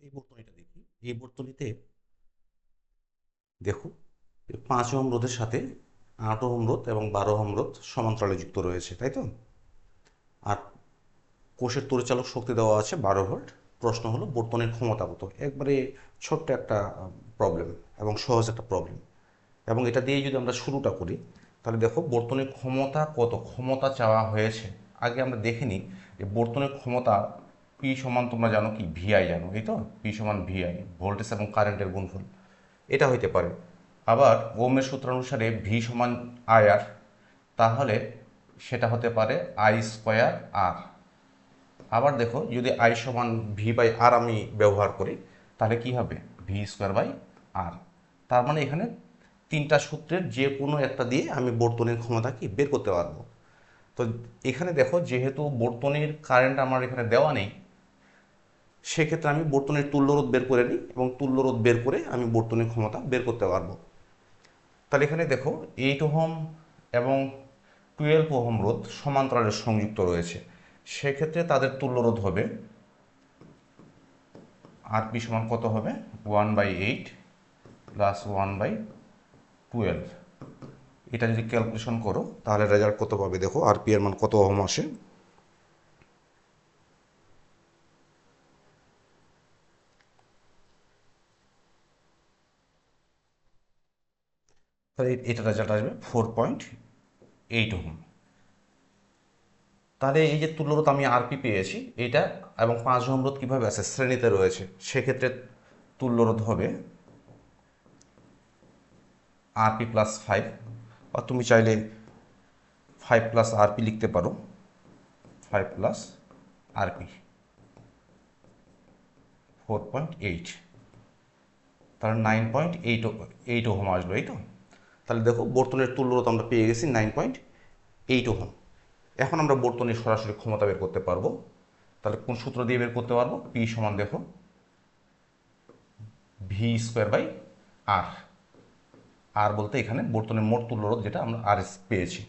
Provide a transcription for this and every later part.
এই বর্তনীটা দেখি। এই বর্তনীতে দেখো 5 ওহম রোধের সাথে 8 ওহম রোধ এবং 12 ওহম রোধ সমান্তরালে যুক্ত রয়েছে, তাই তো? আর কোষের তড়িৎচালক শক্তি দেওয়া আছে 12 ভোল্ট। প্রশ্ন হলো বর্তনীর ক্ষমতা কত। একবারে ছোট্ট একটা প্রবলেম এবং সহজ একটা প্রবলেম, এবং এটা দিয়ে যদি আমরা শুরুটা করি তাহলে দেখো বর্তনীর ক্ষমতা কত, ক্ষমতা চাওয়া হয়েছে। আগে আমরা দেখে নিই যে বর্তনীর ক্ষমতা পি সমান, তোমরা জানো কি, ভিআই জানো, এই তো? পি সমান ভিআই, ভোল্টেজ এবং কারেন্টের গুণফল। এটা হইতে পারে। আবার ওহমের সূত্রানুসারে ভি সমান আই আর, তাহলে সেটা হতে পারে আই স্কোয়ার আর। আবার দেখো যদি আই সমান ভি বাই আর আমি ব্যবহার করি তাহলে কি হবে, ভি স্কোয়ার বাই আর। তার মানে এখানে তিনটা সূত্রের যে কোনো একটা দিয়ে আমি বর্তনীর ক্ষমতা কি বের করতে পারবো। তো এখানে দেখো যেহেতু বর্তনীর কারেন্ট আমার এখানে দেওয়া নেই, সেক্ষেত্রে আমি বর্তনীর তুল্যরোধ বের করে নিই এবং তুল্যরোধ বের করে আমি বর্তনীর ক্ষমতা বের করতে পারবো। তাহলে এখানে দেখো 8 ওহম এবং 12 ওহম রোধ সমান্তরালে সংযুক্ত রয়েছে। সেক্ষেত্রে তাদের তুল্যরোধ হবে আর পি সমান কত হবে, 1/8 প্লাস 1/12। এটা যদি ক্যালকুলেশন করো তাহলে রেজাল্ট কত পাবে দেখো, আর পি এর মান কত ওহম আসে। তাহলে এটা রেজাল্ট আসবে 4.8 ওহম। তাহলে এই যে তুল্যরোধ আমি আরপি পেয়েছি এটা, এবং 5 ওহম রোধ কীভাবে আছে, শ্রেণীতে রয়েছে, সেক্ষেত্রে তুল্যরোধ হবে আরপি প্লাস 5, বা তুমি চাইলে 5 প্লাস আরপি লিখতে পারো, 5 প্লাস আরপি 4.8, তাহলে 9.8 ওহম আসলো, এই তো? তাহলে দেখো বর্তনীর তুল্যরোধ আমরা পেয়ে গেছি 9.8 ওহম। এখন আমরা বর্তনীর সরাসরি ক্ষমতা বের করতে পারবো। তাহলে কোন সূত্র দিয়ে বের করতে পারবো, পি সমান দেখো ভি স্কোয়ার বাই আর। আর বলতে এখানে বর্তনীর মোট তুল্যরোধ যেটা আমরা আর এস পেয়েছি।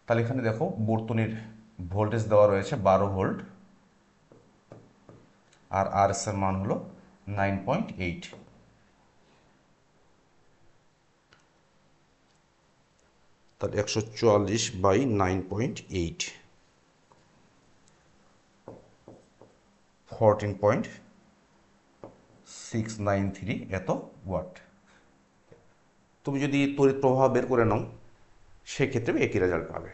তাহলে এখানে দেখো বর্তনীর ভোল্টেজ দেওয়া রয়েছে 12 ভোল্ট, আর আর এস এর মান হলো 9.8। তাহলে 144/9.8, 14.693 এত ওয়াট। তুমি যদি তড়িৎ প্রবাহ বের করে নাও সেক্ষেত্রে একই রেজাল্ট পাবে।